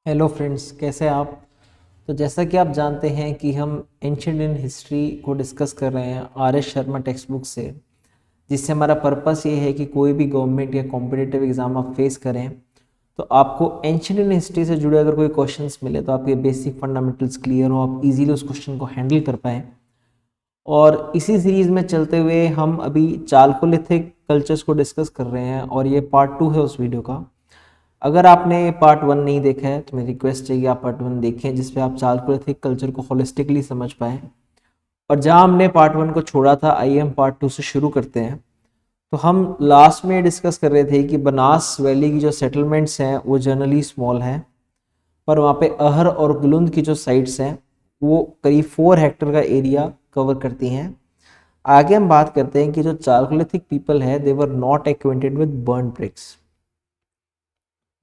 Hello friends, कैसे हैं आप। तो जैसा कि आप जानते हैं कि हम एंशिएंट इंडियन हिस्ट्री को डिस्कस कर रहे हैं R S Sharma text book से, जिससे हमारा पर्पस ये है कि कोई भी गवर्नमेंट या कॉम्पिटिटिव एग्जाम आप फेस करें तो आपको एंशिएंट इंडियन हिस्ट्री से जुड़े अगर कोई क्वेश्चंस मिले तो आपके बेसिक फंडामेंटल्स क्लियर हो, आप इजीली उस क्वेश्चन को हैंडल कर पाएँ। और इसी सीरीज़ में चलते हुए हम अभी चालकोलिथिक कल्चर्स को डिस्कस कर रहे हैं और ये पार्ट 2 है उस वीडियो का। अगर आपने पार्ट 1 नहीं देखा है तो मेरी रिक्वेस्ट है कि आप पार्ट 1 देखें, जिसपे आप चालकोलिथिक कल्चर को होलिस्टिकली समझ पाएँ। और जहां हमने पार्ट 1 को छोड़ा था, आइए हम पार्ट 2 से शुरू करते हैं। तो हम लास्ट में डिस्कस कर रहे थे कि बनास वैली की जो सेटलमेंट्स हैं वो जनरली स्मॉल हैं, पर वहाँ पे अहर और गुलुंद की जो साइट्स हैं वो करीब 4 हेक्टर का एरिया कवर करती हैं। आगे हम बात करते हैं कि जो चालकोलिथिक पीपल है they were not acquainted with burn bricks.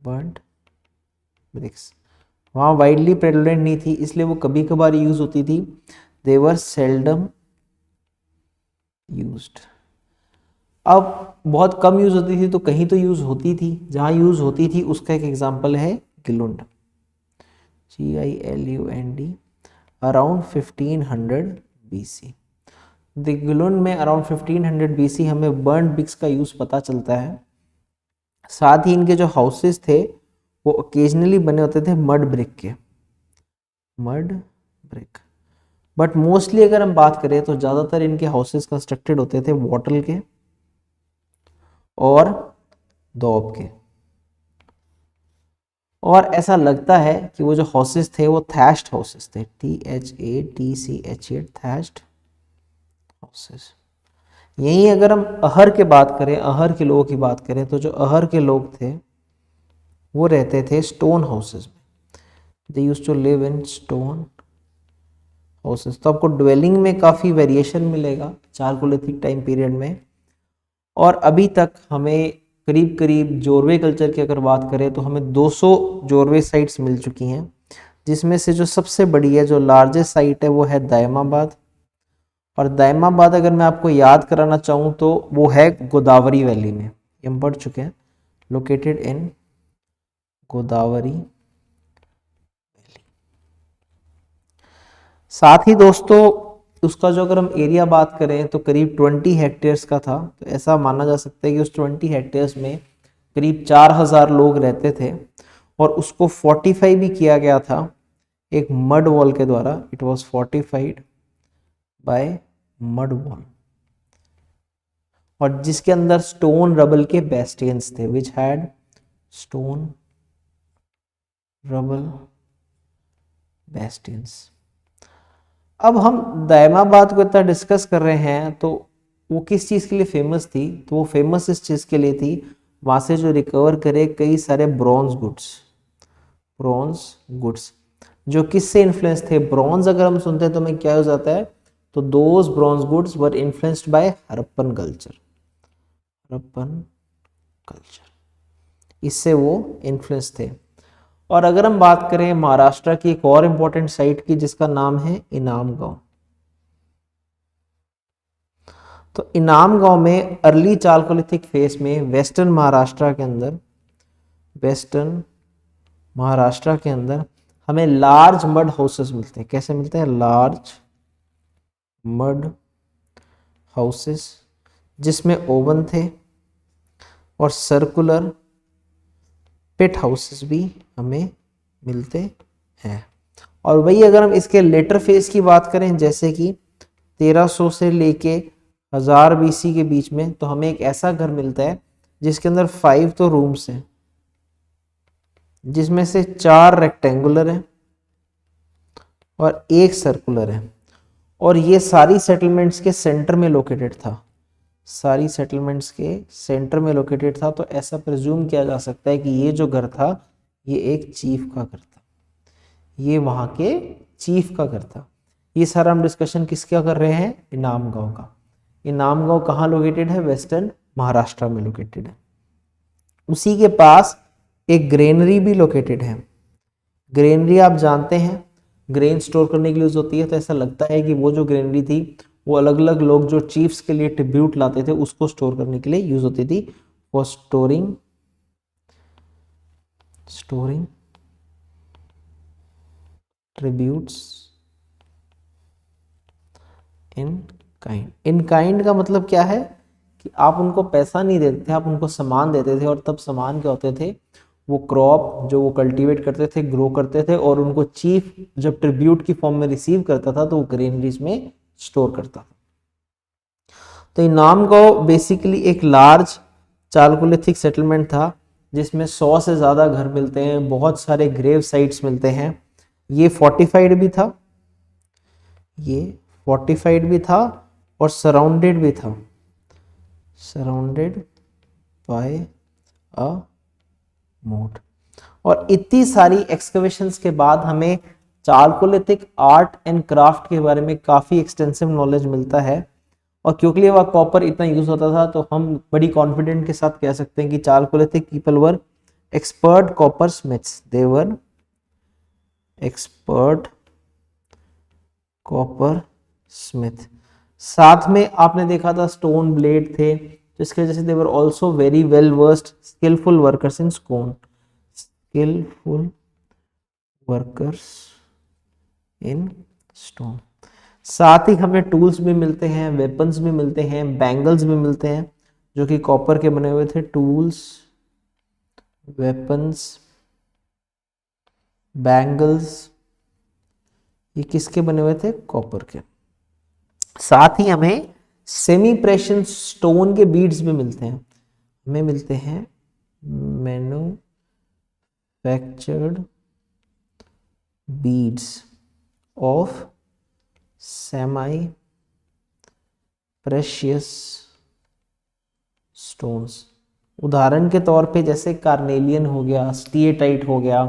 Burn bricks वहाँ वाइडली प्रेवलेंट नहीं थी, इसलिए वो कभी कभार यूज होती थी। They were seldom used. अब बहुत कम यूज होती थी तो कहीं तो यूज होती थी, जहाँ यूज होती थी उसका एक एग्जांपल है Gilund, GILUND, around 1500 BC। Gilund में अराउंड 1500 BC हमें बर्न ब्रिक्स का यूज पता चलता है। साथ ही इनके जो हाउसेस थे वो ओकेजनली बने होते थे मड ब्रिक के, मड ब्रिक। बट मोस्टली अगर हम बात करें तो ज़्यादातर इनके हाउसेस कंस्ट्रक्टेड होते थे वॉटल के और दौब के। और ऐसा लगता है कि वो जो हाउसेस थे वो थैश्ड हाउसेस थे, THATCH, थैश्ड हाउसेस। यहीं अगर हम अहर के बात करें, अहर के लोगों की बात करें, तो जो अहर के लोग थे वो रहते थे स्टोन हाउसेस में। They used to live in stone houses. तो आपको ड्वेलिंग में काफ़ी वेरिएशन मिलेगा चालकोलिथिक टाइम पीरियड में। और अभी तक हमें करीब करीब जोरवे कल्चर की अगर बात करें तो हमें 200 जोरवे साइट्स मिल चुकी हैं, जिसमें से जो सबसे बड़ी है, जो लार्जेस्ट साइट है, वो है दायमाबाद। और दायमाबाद अगर मैं आपको याद कराना चाहूँ तो वो है गोदावरी वैली में, ये हम पढ़ चुके हैं, लोकेटेड इन गोदावरी। साथ ही दोस्तों उसका जो अगर हम एरिया बात करें तो करीब 20 हेक्टेयर्स का था। तो ऐसा माना जा सकता है कि उस 20 हेक्टेयर्स में करीब 4000 लोग रहते थे और उसको फोर्टिफाई भी किया गया था एक मड वॉल के द्वारा। It was fortified by mud wall, और जिसके अंदर स्टोन रबल के बेस्टियंस थे, which had stone rubble bastions. अब हम दायमाबाद को इतना डिस्कस कर रहे हैं तो वो किस चीज़ के लिए फेमस थी, तो वो फेमस इस चीज़ के लिए थी, वहाँ से जो रिकवर करे कई सारे ब्रॉन्ज गुड्स जो किससे इन्फ्लुएंस थे। ब्रॉन्ज अगर हम सुनते हैं तो हमें क्या हो जाता है, तो those bronze goods were influenced by Harappan culture, इससे वो इन्फ्लुएंस थे। और अगर हम बात करें महाराष्ट्र की एक और इम्पोर्टेंट साइट की जिसका नाम है इनाम गांव, तो इनाम गांव में अर्ली चालकोलिथिक फेस में वेस्टर्न महाराष्ट्र के अंदर हमें लार्ज मड हाउसेस मिलते हैं। कैसे मिलते हैं? लार्ज मड हाउसेस, जिसमें ओवन थे और सर्कुलर पिट हाउसेस भी हमें मिलते हैं। और वही अगर हम इसके लेटर फेज की बात करें, जैसे कि 1300 से लेके 1000 BC के बीच में, तो हमें एक ऐसा घर मिलता है जिसके अंदर 5 तो रूम्स हैं, जिसमें से 4 रेक्टेंगुलर हैं और 1 सर्कुलर है। और ये सारी सेटलमेंट्स के सेंटर में लोकेटेड था, तो ऐसा प्रिज्यूम किया जा सकता है कि ये जो घर था ये एक चीफ का घर था, ये वहाँ के चीफ का घर था। ये सारा हम डिस्कशन किसका कर रहे हैं? इनाम गांव का। इनाम गांव कहाँ लोकेटेड है? वेस्टर्न महाराष्ट्र में लोकेटेड है। उसी के पास एक ग्रेनरी भी लोकेटेड है। ग्रेनरी आप जानते हैं ग्रेन स्टोर करने के लिए यूज होती है, तो ऐसा लगता है कि वो जो ग्रेनरी थी वो अलग अलग लोग जो चीफ्स के लिए ट्रिब्यूट लाते थे उसको स्टोर करने के लिए यूज होती थी, for storing tributes in kind. In kind का मतलब क्या है कि आप उनको पैसा नहीं देते थे, आप उनको सामान देते थे, और तब सामान क्या होते थे, वो क्रॉप जो वो कल्टीवेट करते थे, ग्रो करते थे, और उनको चीफ जब ट्रिब्यूट की फॉर्म में रिसीव करता था तो वो ग्रेनरीज में स्टोर करता था। तो इनाम गांव बेसिकली एक लार्ज चालकोलिथिक सेटलमेंट था जिसमें 100 से ज़्यादा घर मिलते हैं, बहुत सारे ग्रेव साइट्स मिलते हैं। ये फोर्टिफाइड भी था, ये फोर्टिफाइड भी था और सराउंडेड भी था, सराउंडेड बाय अ मोट। और इतनी सारी एक्सकवेशंस के बाद हमें चालकोलिथिक आर्ट एंड क्राफ्ट के बारे में काफ़ी एक्सटेंसिव नॉलेज मिलता है। और क्योंकि वह कॉपर इतना यूज होता था तो हम बड़ी कॉन्फिडेंट के साथ कह सकते हैं कि Chalcolithic people were expert copper Smiths, they were expert copper Smith. साथ में आपने देखा था स्टोन ब्लेड थे, तो इसकी वजह से they were also very well versed skillful workers in stone, skillful workers in stone. साथ ही हमें टूल्स भी मिलते हैं, वेपन्स भी मिलते हैं, बैंगल्स भी मिलते हैं जो कि कॉपर के बने हुए थे। टूल्स, वेपन्स, बैंगल्स, ये किसके बने हुए थे, कॉपर के। साथ ही हमें सेमी प्रेशियस स्टोन के बीड्स भी मिलते हैं, हमें मिलते हैं manufactured beads of semi precious stones. उदाहरण के तौर पे जैसे कार्नेलियन हो गया, स्टीएटाइट हो गया,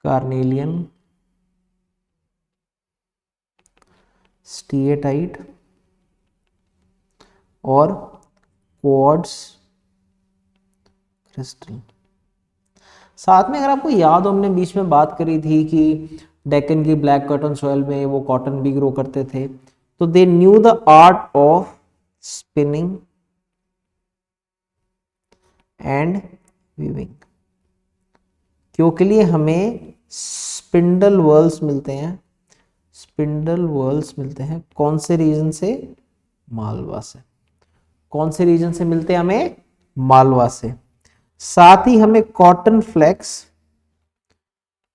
कार्नेलियन, स्टीएटाइट और क्वार्ट्ज क्रिस्टल। साथ में अगर आपको याद हो, हमने बीच में बात करी थी कि डेक्कन की ब्लैक कॉटन सॉइल में वो कॉटन भी ग्रो करते थे, तो they knew the art of spinning and weaving. क्योंकि लिए हमें स्पिंडल वर्ल्स मिलते हैं, स्पिंडल वर्ल्स मिलते हैं कौन से रीजन से, मालवा से। कौन से रीजन से मिलते हैं हमें, मालवा से। साथ ही हमें कॉटन फ्लेक्स,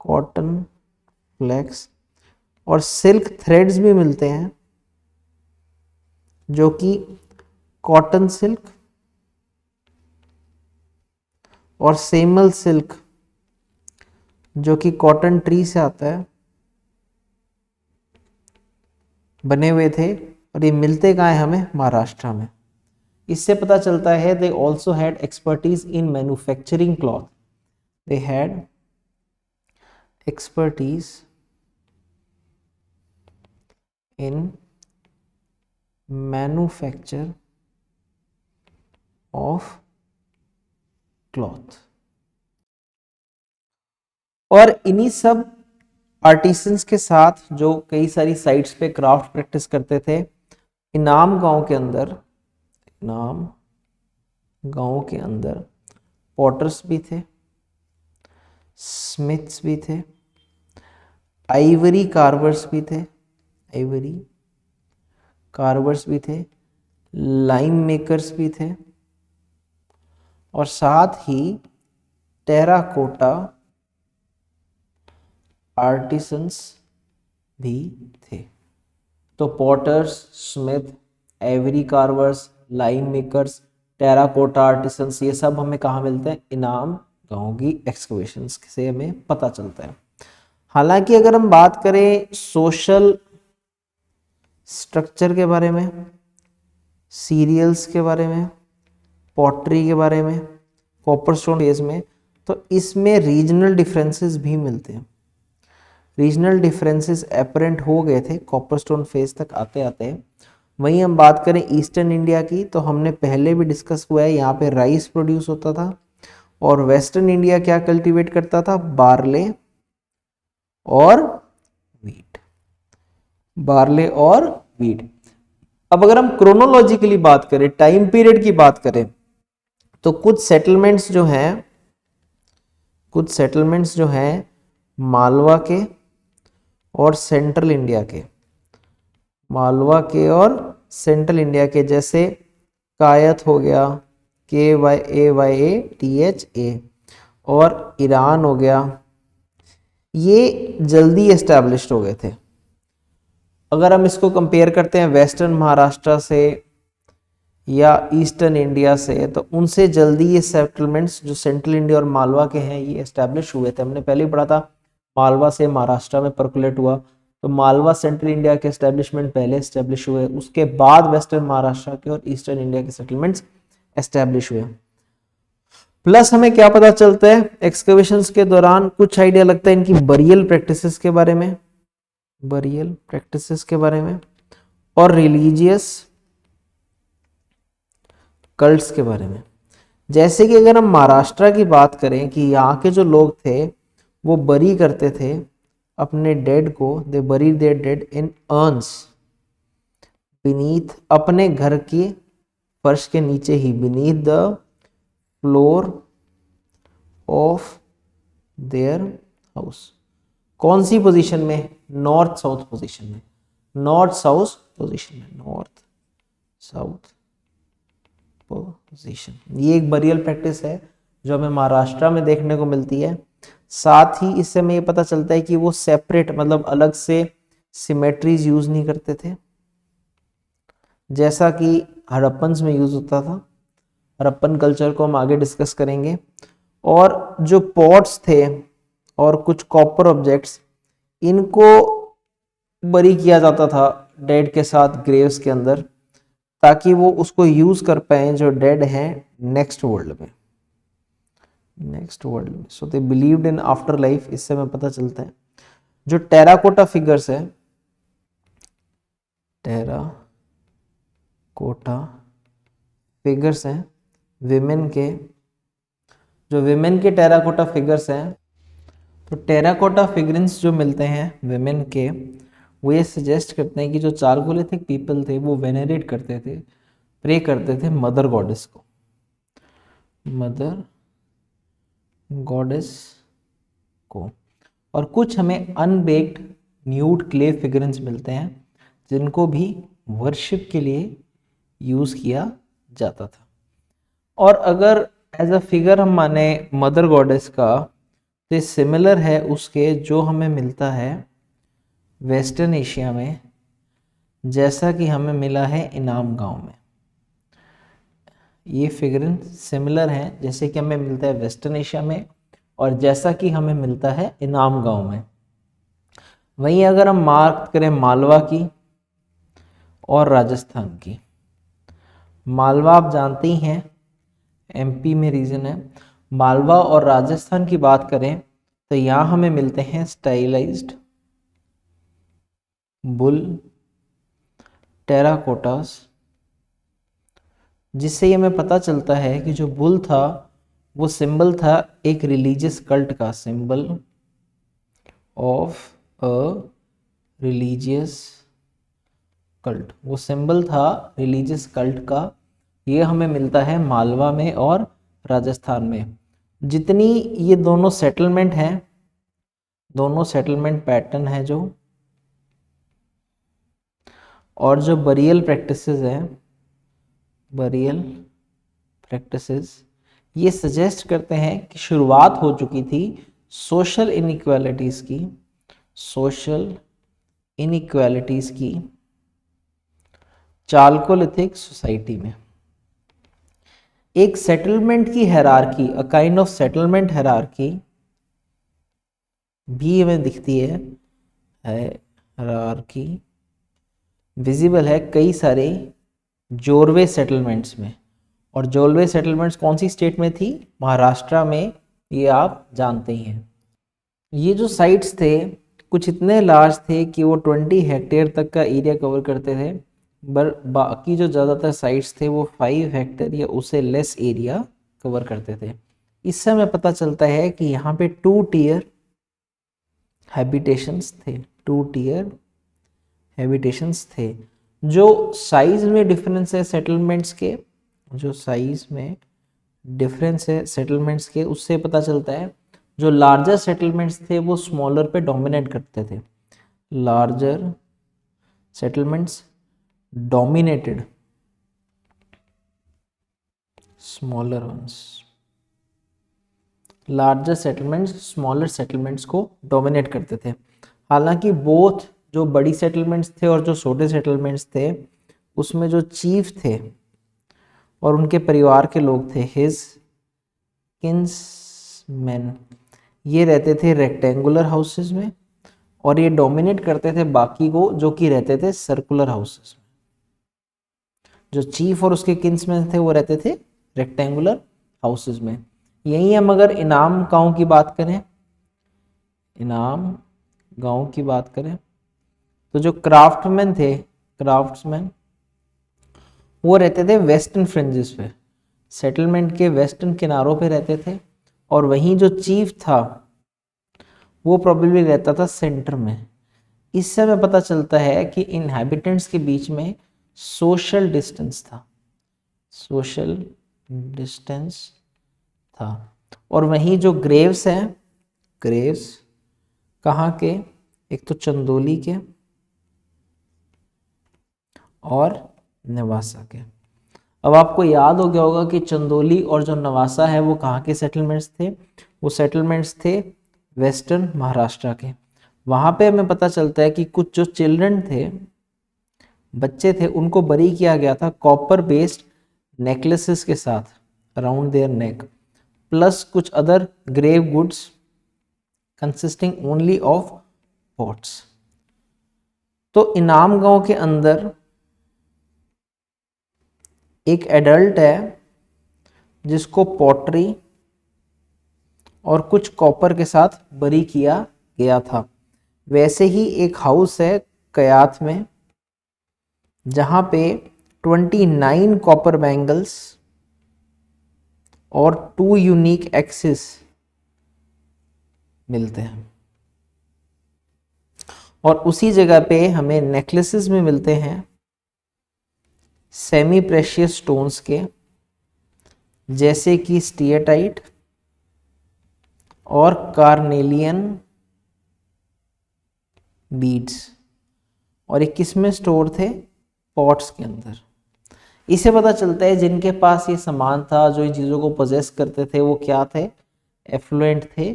कॉटन फ्लेक्स और सिल्क थ्रेड्स भी मिलते हैं, जो कि कॉटन सिल्क और सेमल सिल्क जो कि कॉटन ट्री से आता है, बने हुए थे। और ये मिलते कहाँ हैं हमें, महाराष्ट्र में। इससे पता चलता है they also had expertise in manufacturing cloth, they had expertise in manufacture of cloth. और इन्हीं सब आर्टिसंस के साथ जो कई सारी साइट्स पे क्राफ्ट प्रैक्टिस करते थे, इनाम गांव के अंदर, इनाम गांव के अंदर पॉटर्स भी थे, स्मिथ्स भी थे, आइवरी कार्वर्स भी थे, आइवरी कार्वर्स भी थे, लाइम मेकर्स भी थे, और साथ ही टेराकोटा आर्टिसंस भी थे। तो potters, smith, ivory carvers, lime makers, terracotta artisans, ये सब हमें कहाँ मिलते हैं, इनाम गांव की एक्सकवेशंस से हमें पता चलता है। हालांकि अगर हम बात करें सोशल स्ट्रक्चर के बारे में, सीरियल्स के बारे में, पॉटरी के बारे में, कॉपर स्टोन फेज में, तो इसमें रीजनल डिफरेंसेस भी मिलते हैं। रीजनल डिफरेंसेस एपरेंट हो गए थे कॉपर स्टोन फेज तक आते आते। वहीं हम बात करें ईस्टर्न इंडिया की, तो हमने पहले भी डिस्कस हुआ है, यहाँ पे राइस प्रोड्यूस होता था, और वेस्टर्न इंडिया क्या कल्टीवेट करता था, बार्ले और वीट, बार्ले और वीट। अब अगर हम क्रोनोलॉजिकली बात करें, टाइम पीरियड की बात करें, तो कुछ सेटलमेंट्स जो हैं मालवा के, और सेंट्रल इंडिया के, मालवा के और सेंट्रल इंडिया के, जैसे कायत हो गया, KYAYATHA, और ईरान हो गया, ये जल्दी एस्टैब्लिश्ड हो गए थे। अगर हम इसको कंपेयर करते हैं वेस्टर्न महाराष्ट्र से या ईस्टर्न इंडिया से, तो उनसे जल्दी ये सेटलमेंट्स जो सेंट्रल इंडिया और मालवा के हैं ये एस्टैब्लिश हुए थे। हमने पहले ही पढ़ा था मालवा से महाराष्ट्र में परकुलेट हुआ, तो मालवा सेंट्रल इंडिया के एस्टैब्लिशमेंट पहले एस्टैब्लिश हुए, उसके बाद वेस्टर्न महाराष्ट्र के और ईस्टर्न इंडिया के सेटलमेंट्स एस्टैब्लिश हुए। प्लस हमें क्या पता चलता है एक्सकवेशंस के दौरान, कुछ आइडिया लगता है इनकी बरियल प्रैक्टिसेस के बारे में, बरियल प्रैक्टिसेस के बारे में, और रिलीजियस कल्ट्स के बारे में। जैसे कि अगर हम महाराष्ट्र की बात करें कि यहाँ के जो लोग थे वो बरी करते थे अपने डेड को, they bury their dead in urns beneath, अपने घर के फर्श के नीचे ही, beneath the floor of their house. कौन सी पोजीशन में? नॉर्थ साउथ पोजीशन में, नॉर्थ साउथ पोजीशन में, नॉर्थ साउथ पोजीशन। ये एक बरियल प्रैक्टिस है जो हमें महाराष्ट्र में देखने को मिलती है। साथ ही इससे हमें ये पता चलता है कि वो सेपरेट, मतलब अलग से सिमेट्रीज यूज नहीं करते थे, जैसा कि हड़प्पन्स में यूज होता था। हड़प्पन कल्चर को हम आगे डिस्कस करेंगे। और जो पॉट्स थे और कुछ कॉपर ऑब्जेक्ट्स, इनको बरी किया जाता था डेड के साथ ग्रेव्स के अंदर, ताकि वो उसको यूज कर पाए जो डेड हैं नेक्स्ट वर्ल्ड में, नेक्स्ट वर्ल्ड में। So they believed in after life, इससे हमें पता चलता है। जो टेराकोटा फिगर्स है, टेराकोटा फिगर्स हैं विमेन के, जो विमेन के टेराकोटा फिगर्स हैं, तो टेराकोटा फिगरेंस जो मिलते हैं विमेन के, वो ये सजेस्ट करते हैं कि जो चारकोलिथिक पीपल थे वो वेनेरेट करते थे, प्रे करते थे मदर गॉडेस को, मदर गॉडेस को। और कुछ हमें अनबेक्ड न्यूड क्ले फिगरेंस मिलते हैं जिनको भी वर्शिप के लिए यूज़ किया जाता था। और अगर एज अ फिगर हम माने मदर गॉडेस का, तो सिमिलर है उसके जो हमें मिलता है वेस्टर्न एशिया में, जैसा कि हमें मिला है इनाम गांव में। ये फिगरेंस सिमिलर हैं जैसे कि हमें मिलता है वेस्टर्न एशिया में और जैसा कि हमें मिलता है इनाम गांव में। वहीं अगर हम मार्क करें मालवा की और राजस्थान की, मालवा आप जानते ही हैं एमपी में रीजन है। मालवा और राजस्थान की बात करें तो यहाँ हमें मिलते हैं स्टाइलाइज्ड बुल टेराकोटास, जिससे ये हमें पता चलता है कि जो बुल था वो सिंबल था एक रिलीजियस कल्ट का, symbol of a religious cult, वो सिंबल था रिलीजियस कल्ट का। ये हमें मिलता है मालवा में और राजस्थान में। जितनी ये दोनों सेटलमेंट हैं, दोनों सेटलमेंट पैटर्न है जो, और जो बरियल प्रैक्टिसेस हैं, बरियल प्रैक्टिसेस, ये सजेस्ट करते हैं कि शुरुआत हो चुकी थी सोशल इनइक्वालिटीज़ की, सोशल इनइक्वालिटीज़ की चालकोलिथिक सोसाइटी में। एक सेटलमेंट की hierarchy, a kind of settlement hierarchy भी हमें दिखती है, हायरार्की विजिबल है कई सारे जोरवे सेटलमेंट्स में। और जोरवे सेटलमेंट्स कौन सी स्टेट में थी? महाराष्ट्र में, ये आप जानते ही हैं। ये जो साइट्स थे कुछ इतने लार्ज थे कि वो 20 हेक्टेयर तक का एरिया कवर करते थे, पर बाकी जो ज़्यादातर साइट्स थे वो 5 हेक्टेयर या उससे लेस एरिया कवर करते थे। इससे हमें पता चलता है कि यहाँ पे 2 टियर हैबिटेशंस थे, 2 टियर हैबिटेशंस थे। जो साइज में डिफरेंस है सेटलमेंट्स के, जो साइज में डिफरेंस है सेटलमेंट्स के, उससे पता चलता है जो लार्जर सेटलमेंट्स थे वो स्मॉलर पे डोमिनेट करते थे, larger settlements dominated smaller ones। Larger settlements smaller settlements को डोमिनेट करते थे। हालांकि बोथ जो बड़ी सेटलमेंट्स थे और जो छोटे सेटलमेंट्स थे उसमें जो चीफ थे और उनके परिवार के लोग थे, हिज किन्समैन, ये रहते थे रेक्टेंगुलर हाउसेस में और ये डोमिनेट करते थे बाकी को जो कि रहते थे सर्कुलर हाउसेस में। जो चीफ और उसके किन्समैन थे वो रहते थे रेक्टेंगुलर हाउसेस में। यही हम अगर इनाम गांव की बात करें, इनाम गांव की बात करें तो जो क्राफ्टमैन थे, क्राफ्ट्समैन, वो रहते थे वेस्टर्न फ्रिंजेस पे, सेटलमेंट के वेस्टर्न किनारों पे रहते थे। और वहीं जो चीफ था वो प्रोबेबली रहता था सेंटर में। इससे हमें पता चलता है कि इनहैबिटेंट्स के बीच में सोशल डिस्टेंस था, सोशल डिस्टेंस था। और वहीं जो ग्रेव्स हैं, ग्रेव्स कहाँ के, एक तो चंदोली के और नवासा के। अब आपको याद हो गया होगा कि चंदोली और जो नवासा है वो कहाँ के सेटलमेंट्स थे, वो सेटलमेंट्स थे वेस्टर्न महाराष्ट्र के। वहाँ पे हमें पता चलता है कि कुछ जो चिल्ड्रन थे, बच्चे थे, उनको बरी किया गया था कॉपर बेस्ड नेकलेसेस के साथ अराउंड देयर नेक, प्लस कुछ other grave goods consisting only of pots. तो इनाम गांव के अंदर एक एडल्ट है जिसको पॉटरी और कुछ कॉपर के साथ बरी किया गया था। वैसे ही एक हाउस है कयाथ में जहां पे 29 कॉपर बैंगल्स और 2 यूनिक एक्सिस मिलते हैं। और उसी जगह पे हमें नेकलेसेस में मिलते हैं सेमी प्रेशियस स्टोन्स के, जैसे कि स्टीएटाइट और कार्नेलियन बीड्स। और ये किस में स्टोर थे, पॉट्स के अंदर। इसे पता चलता है जिनके पास ये सामान था, जो इन चीज़ों को पोजेस करते थे, वो क्या थे, एफ्लुएंट थे,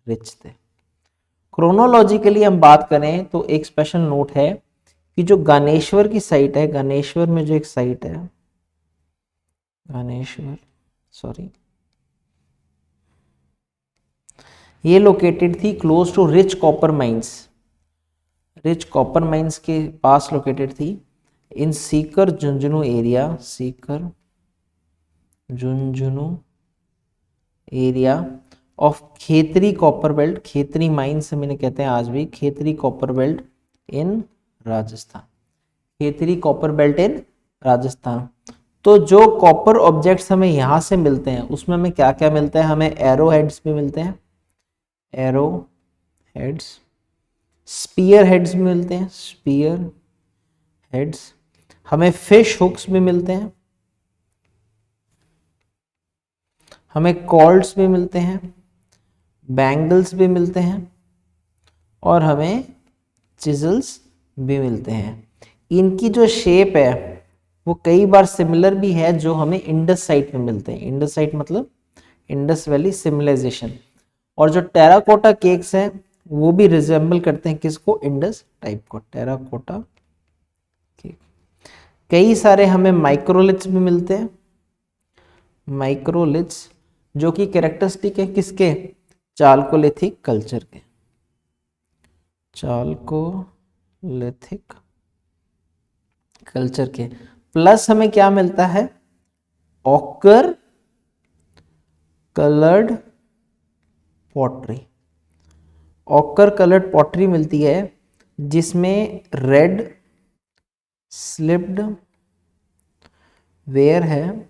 रिच थे। क्रोनोलॉजिकली हम बात करें तो एक स्पेशल नोट है कि जो गानेश्वर की साइट है, गानेश्वर में जो एक साइट है, गानेश्वर सॉरी, ये लोकेटेड थी close to rich copper mines, rich copper mines के पास लोकेटेड थी in Sikar Jhunjhunu area, Sikar Jhunjhunu area of Khetri copper belt. Khetri mines हम इन्हें कहते हैं आज भी, Khetri copper belt in Rajasthan, Khetri copper belt in Rajasthan. तो जो कॉपर ऑब्जेक्ट्स हमें यहाँ से मिलते हैं उसमें हमें क्या क्या मिलता है, हमें एरो हेड्स भी मिलते हैं, एरो हेड्स, स्पीयर हेड्स भी मिलते हैं, स्पीयर हेड्स, हमें फिश हुक्स भी मिलते हैं, हमें कॉल्ड्स भी मिलते हैं, बैंगल्स भी मिलते हैं और हमें चिजल्स भी मिलते हैं। इनकी जो शेप है वो कई बार सिमिलर भी है जो हमें इंडस साइट में मिलते हैं। इंडस साइट मतलब इंडस वैली सिविलाइजेशन। और जो टेराकोटा केक्स हैं वो भी रिजेंबल करते हैं किसको, इंडस टाइप को, टेराकोटा केक। कई सारे हमें माइक्रोलिथ्स भी मिलते हैं, माइक्रोलिथ्स जो कि कैरेक्टरिस्टिक है किसके, चालकोलिथिक कल्चर के, चालकोलिथिक कल्चर के। प्लस हमें क्या मिलता है, occur coloured pottery, occur coloured pottery मिलती है जिसमें रेड स्लिप्ड वेयर है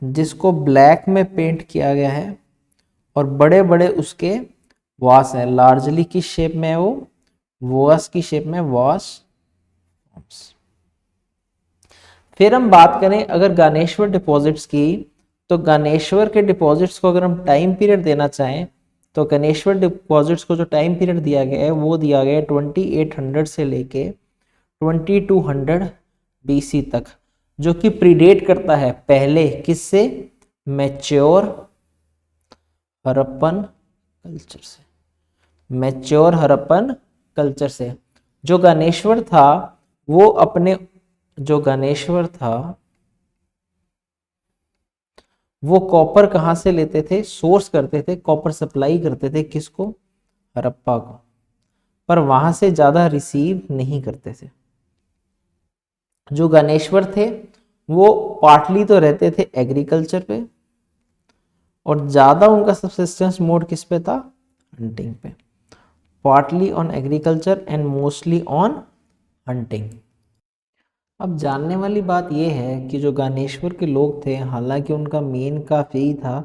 जिसको ब्लैक में पेंट किया गया है और बड़े बड़े उसके वास हैं, लार्जली किस शेप में है वो, वास की शेप में, वास। फिर हम बात करें अगर गानेश्वर डिपॉजिट्स की, तो गानेश्वर के डिपॉजिट्स को अगर हम टाइम पीरियड देना चाहें तो गणेश्वर डिपॉजिट्स को जो टाइम पीरियड दिया गया है वो दिया गया है 2800 से लेके 2200 BC तक, जो कि प्रीडेट करता है पहले किससे, मैच्योर हड़प्पन कल्चर से, मैच्योर हड़प्पन कल्चर से। जो गणेश्वर था वो अपने, जो गणेश्वर था वो कॉपर कहाँ से लेते थे, सोर्स करते थे, कॉपर सप्लाई करते थे किसको, हड़प्पा को, पर वहां से ज्यादा रिसीव नहीं करते थे। जो गणेश्वर थे वो पार्टली तो रहते थे एग्रीकल्चर पे, और ज्यादा उनका सबसिस्टेंस मोड किस पे था, हंटिंग पे, partly on agriculture and mostly on hunting. अब जानने वाली बात यह है कि जो गणेश्वर के लोग थे, हालांकि उनका मेन काम यही था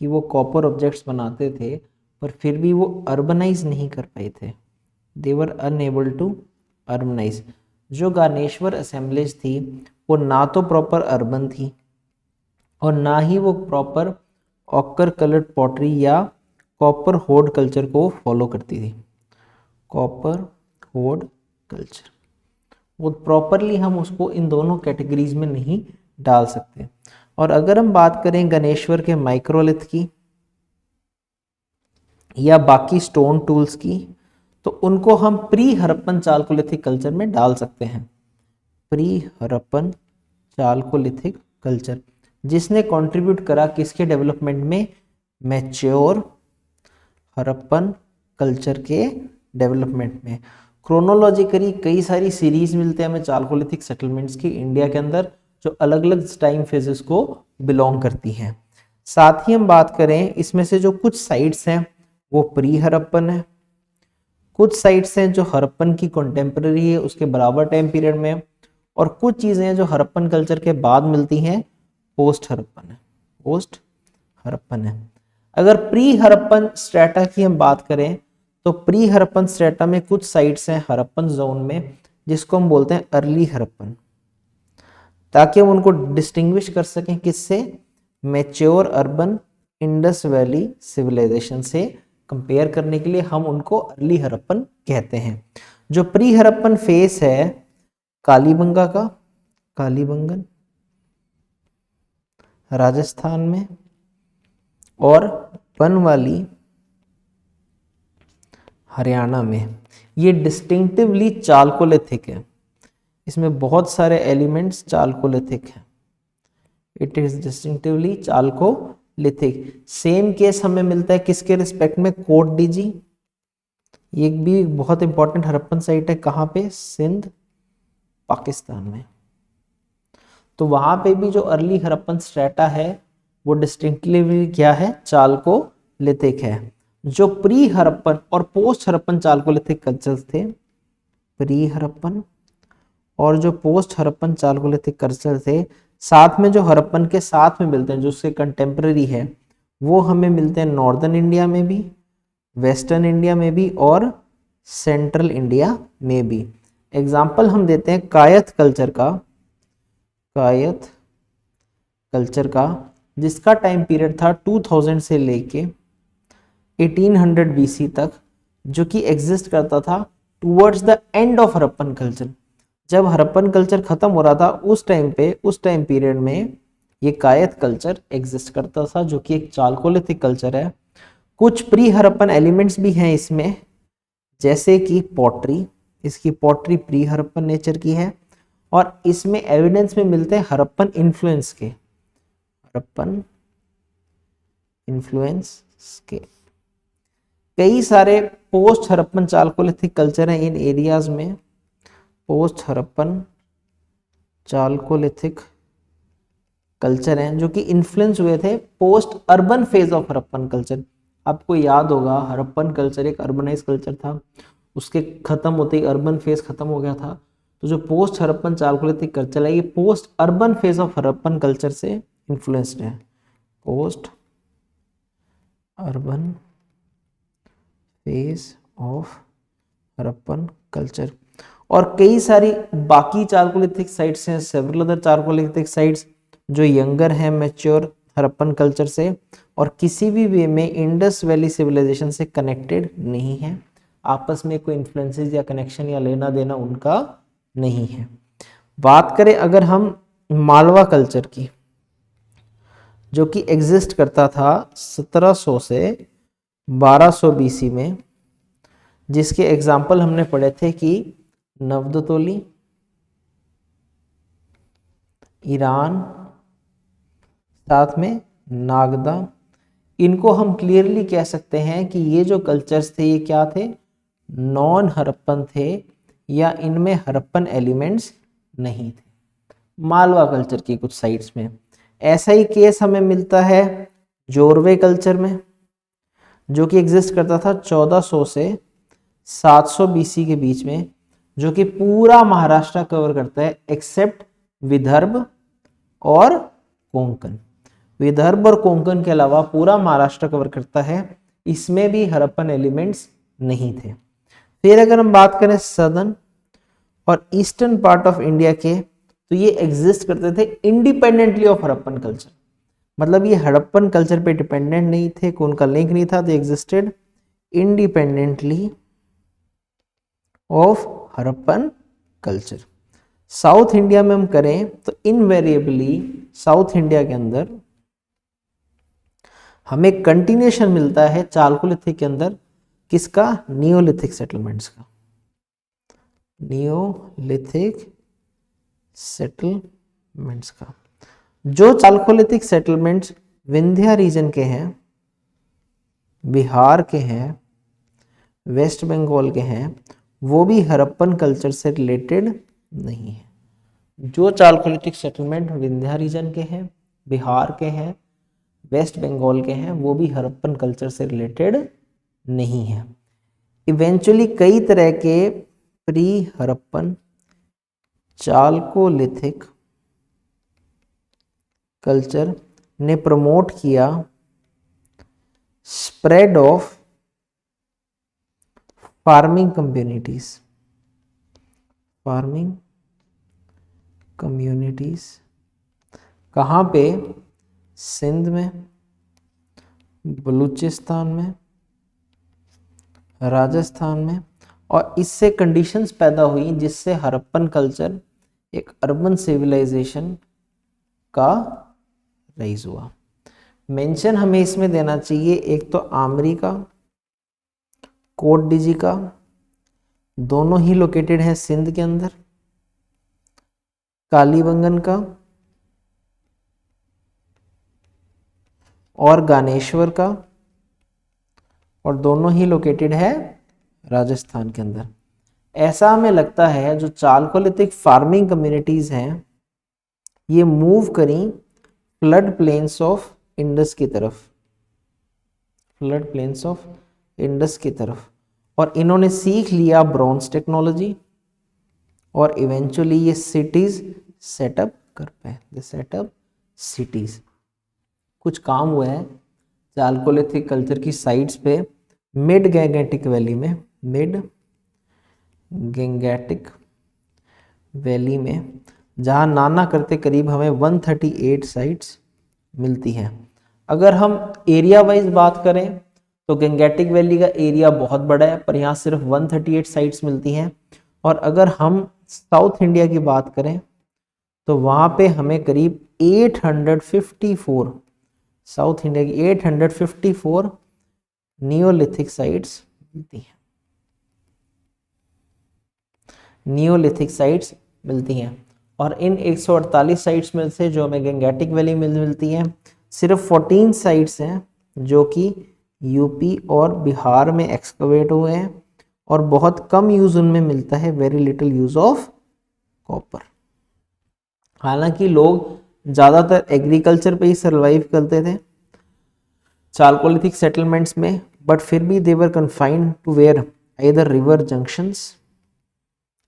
कि वो कॉपर ऑब्जेक्ट्स बनाते थे, पर फिर भी वो अर्बनाइज नहीं कर पाए थे, दे वर अनएबल टू अर्बनाइज। जो गणेश्वर असेंबलीज थी वो ना तो प्रॉपर अर्बन थी और ना ही वो प्रॉपर ऑकर कलर्ड पॉटरी या कॉपर होड कल्चर को फॉलो करती थी। कॉपर होड कल्चर वो प्रॉपरली हम उसको इन दोनों कैटेगरीज में नहीं डाल सकते। और अगर हम बात करें गणेश्वर के माइक्रोलिथ की या बाकी स्टोन टूल्स की, तो उनको हम प्री हड़प्पन चालकोलिथिक कल्चर में डाल सकते हैं। प्री हड़प्पन चालकोलिथिक कल्चर जिसने कंट्रीब्यूट करा किसके डेवलपमेंट में, मैच्योर हड़प्पन कल्चर के डेवलपमेंट में। क्रोनोलॉजिकली कई सारी सीरीज मिलते हैं हमें चालकोलिथिक सेटलमेंट्स की इंडिया के अंदर, जो अलग अलग टाइम फेजेस को बिलोंग करती हैं। साथ ही हम बात करें इसमें से जो कुछ साइट्स हैं वो प्री हड़प्पन है, कुछ साइट्स हैं जो हड़प्पन की कंटेम्प्रेरी है उसके बराबर टाइम पीरियड में, और कुछ चीजें हैं जो हड़प्पन कल्चर के बाद मिलती हैं, पोस्ट हड़प्पन है, पोस्ट हड़प्पन है। अगर प्री हड़प्पन स्ट्रेटा की हम बात करें तो प्री हड़प्पन स्ट्रेटा में कुछ साइट्स हैं हड़प्पन जोन में जिसको हम बोलते हैं अर्ली हड़प्पन, ताकि हम उनको डिस्टिंग्विश कर सकें किससे, mature urban Indus valley civilisation से कंपेयर करने के लिए हम उनको अर्ली हड़प्पन कहते हैं। जो प्री हड़प्पन फेस है कालीबंगा का, कालीबंगन राजस्थान में, और बनवाली हरियाणा में, ये डिस्टिंक्टिवली चालकोलिथिक है, इसमें बहुत सारे एलिमेंट्स चालकोलिथिक हैं, it is distinctively Chalcolithic. Same case हमें मिलता है किसके रिस्पेक्ट में, कोट डीजी, ये भी बहुत इंपॉर्टेंट हड़प्पन साइट है, कहाँ पे, सिंध पाकिस्तान में। तो वहां पे भी जो अर्ली हड़प्पन स्ट्रेटा है वो डिस्टिंक्टिवली क्या है, चालकोलिथिक है। जो प्री हड़प्पन और पोस्ट हड़प्पन चालकोलिथिक कल्चर थे, प्री हड़प्पन और जो पोस्ट हड़प्पन चालकोलिथिक कल्चर थे, साथ में जो हड़प्पन के साथ में मिलते हैं जो उसके कंटेम्प्रेरी है, वो हमें मिलते हैं नॉर्दर्न इंडिया में भी, वेस्टर्न इंडिया में भी और सेंट्रल इंडिया में भी। एग्जाम्पल हम देते हैं कायथ कल्चर का, कायथ कल्चर का जिसका टाइम पीरियड था 2000 से लेके 1800 BC तक, जो कि एग्जिस्ट करता था towards the end of Harappan culture. जब हड़प्पन कल्चर खत्म हो रहा था उस टाइम पे, उस टाइम पीरियड में ये कायथ कल्चर एग्जिस्ट करता था, जो कि एक चालकोलिथिक कल्चर है। कुछ प्री हड़प्पन एलिमेंट्स भी हैं इसमें, जैसे कि पॉटरी, इसकी पॉटरी प्री हड़प्पन नेचर की है, और इसमें एविडेंस में मिलते हैं हड़प्पन इन्फ्लुएंस के, हड़प्पन इन्फ्लुएंस के। कई सारे पोस्ट हड़प्पन चालकोलिथिक कल्चर हैं इन एरियाज में, पोस्ट हड़प्पन चालकोलिथिक कल्चर हैं जो कि इन्फ्लुएंस हुए थे post urban phase of Harappan culture. आपको याद होगा हड़प्पन कल्चर एक अर्बनाइज कल्चर था, उसके खत्म होते ही अर्बन फेज खत्म हो गया था। तो जो पोस्ट हड़प्पन चालकोलिथिक कल्चर है ये post urban phase of Harappan culture से इन्फ्लुएंस्ड है, post urban phase of Harappan culture. और कई सारी बाकी चालकोलिथिक साइट्स हैं, सेवरल अदर चालकोलिथिक साइट्स जो यंगर हैं मैच्योर हड़प्पन कल्चर से, और किसी भी वे में इंडस वैली सिविलाइजेशन से कनेक्टेड नहीं है। आपस में कोई इन्फ्लुएंसेस या कनेक्शन या लेना देना उनका नहीं है। बात करें अगर हम मालवा कल्चर की, जो कि एग्जिस्ट करता था 1700 से 1200 बीसी में, जिसके एग्जाम्पल हमने पढ़े थे कि नवदतोली, ईरान, साथ में नागदा। इनको हम क्लियरली कह सकते हैं कि ये जो कल्चर्स थे ये क्या थे, नॉन हड़प्पन थे, या इनमें हड़प्पन एलिमेंट्स नहीं थे। मालवा कल्चर की कुछ साइट्स में ऐसा ही केस हमें मिलता है जोरवे कल्चर में, जो कि एग्जिस्ट करता था 1400 से 700 बीसी के बीच में, जो कि पूरा महाराष्ट्र कवर करता है एक्सेप्ट विदर्भ और कोंकण। विदर्भ और कोंकण के अलावा पूरा महाराष्ट्र कवर करता है, इसमें भी हड़प्पन एलिमेंट्स नहीं थे। फिर अगर हम बात करें सदर्न और ईस्टर्न पार्ट ऑफ इंडिया के, तो ये एग्जिस्ट करते थे इंडिपेंडेंटली ऑफ हड़प्पन कल्चर। मतलब ये हड़प्पन कल्चर पे डिपेंडेंट नहीं थे, कोई उनका लिंक नहीं था, they existed independently of Harappan culture. South India में हम करें तो इनवेरिएबली साउथ इंडिया के अंदर हमें कंटिन्यूएशन मिलता है चालकोलिथिक के अंदर, किसका, नियोलिथिक सेटलमेंट्स का। नियोलिथिक सेटलमेंट्स का जो चालकोलिथिक सेटलमेंट्स विंध्या रीजन के हैं, बिहार के हैं, वेस्ट बंगाल के हैं, वो भी हड़प्पन कल्चर से रिलेटेड नहीं है। जो चालकोलिथिक सेटलमेंट विंध्या रीजन के हैं, बिहार के हैं, वेस्ट बंगाल के हैं, वो भी हड़प्पन कल्चर से रिलेटेड नहीं है। इवेंचुअली कई तरह के प्री हड़प्पन चालकोलिथिक कल्चर ने प्रमोट किया spread of farming communities. Farming communities कहाँ पे, सिंध में, बलूचिस्तान में, राजस्थान में, और इससे कंडीशंस पैदा हुई जिससे हड़प्पन कल्चर एक अर्बन सिविलाइजेशन का राइज हुआ। मेंशन हमें इसमें देना चाहिए एक तो आमरी का, कोट डिजी का, दोनों ही लोकेटेड हैं सिंध के अंदर, कालीबंगन का और गानेश्वर का, और दोनों ही लोकेटेड है राजस्थान के अंदर। ऐसा हमें लगता है जो चालकोलिथिक फार्मिंग कम्युनिटीज हैं ये मूव करी फ्लड प्लेन्स ऑफ इंडस की तरफ, फ्लड प्लेन्स ऑफ इंडस की तरफ, और इन्होंने सीख लिया ब्रॉन्ज टेक्नोलॉजी, और इवेंचुअली ये सिटीज सेटअप कर पाए, दे सेटअप सिटीज। कुछ काम हुआ है चालकोलिथिक कल्चर की साइट्स पे मिड गैंगेटिक वैली में, मिड गैंगेटिक वैली में, जहाँ नाना करते करीब हमें 138 साइट्स मिलती हैं। अगर हम एरिया वाइज बात करें तो गंगेटिक वैली का एरिया बहुत बड़ा है, पर यहाँ सिर्फ 138 साइट्स मिलती हैं। और अगर हम साउथ इंडिया की बात करें तो वहाँ पे हमें करीब 854, साउथ इंडिया की 854 नियोलिथिक साइट्स मिलती हैं, नियोलिथिक साइट्स मिलती हैं। और इन 148 साइट्स में से जो हमें गंगेटिक वैली में मिलती हैं, सिर्फ 14 साइट्स हैं जो कि यूपी और बिहार में एक्सकवेट हुए हैं, और बहुत कम यूज उनमें मिलता है, very little use of copper. हालांकि लोग ज़्यादातर एग्रीकल्चर पे ही सर्वाइव करते थे चालकोलिथिक सेटलमेंट्स में, बट फिर भी they were confined to where either river junctions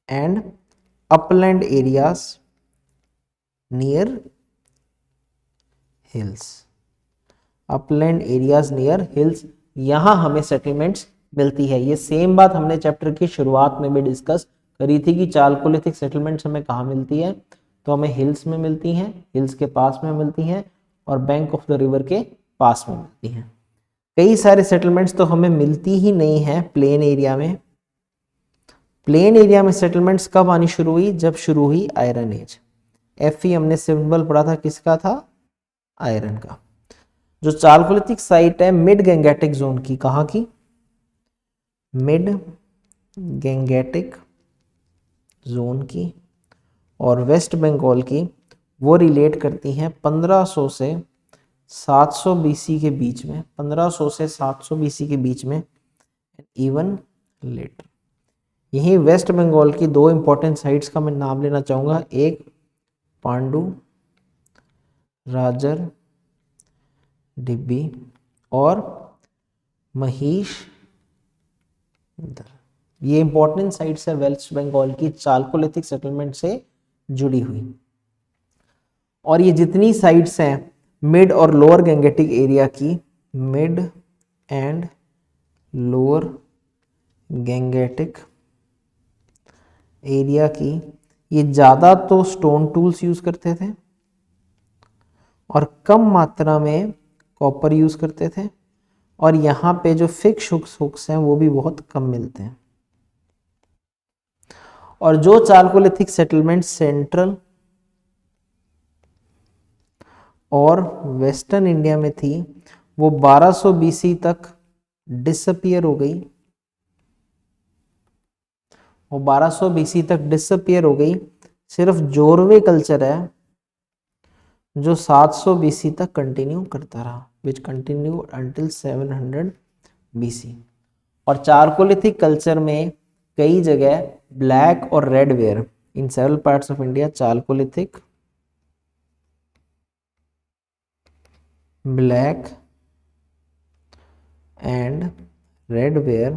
and upland areas near hills, upland areas near hills, यहाँ हमें सेटलमेंट्स मिलती है। ये सेम बात हमने चैप्टर की शुरुआत में भी डिस्कस करी थी कि चालकोलिथिक सेटलमेंट्स हमें कहाँ मिलती है, तो हमें हिल्स में मिलती हैं, हिल्स के पास में मिलती हैं, और बैंक ऑफ द रिवर के पास में मिलती हैं। कई सारे सेटलमेंट्स तो हमें मिलती ही नहीं है प्लेन एरिया में। प्लेन एरिया में सेटलमेंट्स कब आनी शुरू हुई? जब शुरू हुई आयरन एज। Fe हमने सिंबल पढ़ा था, किसका था? आयरन का। जो चालकोलिथिक साइट है मिड गैंगेटिक जोन की, कहाँ की? मिड गैंगेटिक जोन की और वेस्ट बंगाल की, वो रिलेट करती हैं 1500 से 700 बीसी के बीच में, 1500 से 700 बीसी के बीच में, इवन लेटर। यही वेस्ट बंगाल की दो इंपॉर्टेंट साइट्स का मैं नाम लेना चाहूँगा, एक पांडु राजर डिब्बी और महिष। ये इंपॉर्टेंट साइट्स है वेस्ट बंगाल की चालकोलिथिक सेटलमेंट से जुड़ी हुई। और ये जितनी साइट्स हैं मिड और लोअर गैंगेटिक एरिया की, mid and lower Gangetic area की, ये ज़्यादा तो स्टोन टूल्स यूज़ करते थे और कम मात्रा में कॉपर यूज़ करते थे, और यहाँ पे जो फिक्स हुक्स हैं वो भी बहुत कम मिलते हैं। और जो चालकोलिथिक सेटलमेंट सेंट्रल और वेस्टर्न इंडिया में थी वो 1200 बीसी तक डिसअपियर हो गई, वो 1200 बीसी तक डिसअपियर हो गई। सिर्फ जोरवे कल्चर है जो 700 बीसी तक कंटिन्यू करता रहा, विच कंटिन्यू अंटिल 700 बीसी। और चालकोलिथिक कल्चर में कई जगह ब्लैक और red ware, in several parts of India chalcolithic black and red ware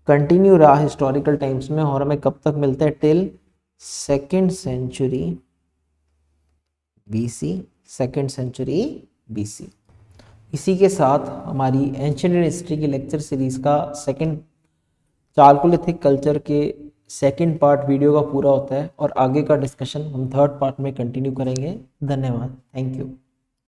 continue रहा हिस्टोरिकल टाइम्स में, और हमें कब तक मिलता है? Till 2nd century BC, 2nd century BC. इसी के साथ हमारी एंशिएंट हिस्ट्री की लेक्चर सीरीज का सेकंड चालकोलिथिक कल्चर के सेकंड पार्ट वीडियो का पूरा होता है, और आगे का डिस्कशन हम थर्ड पार्ट में कंटिन्यू करेंगे। धन्यवाद, थैंक यू।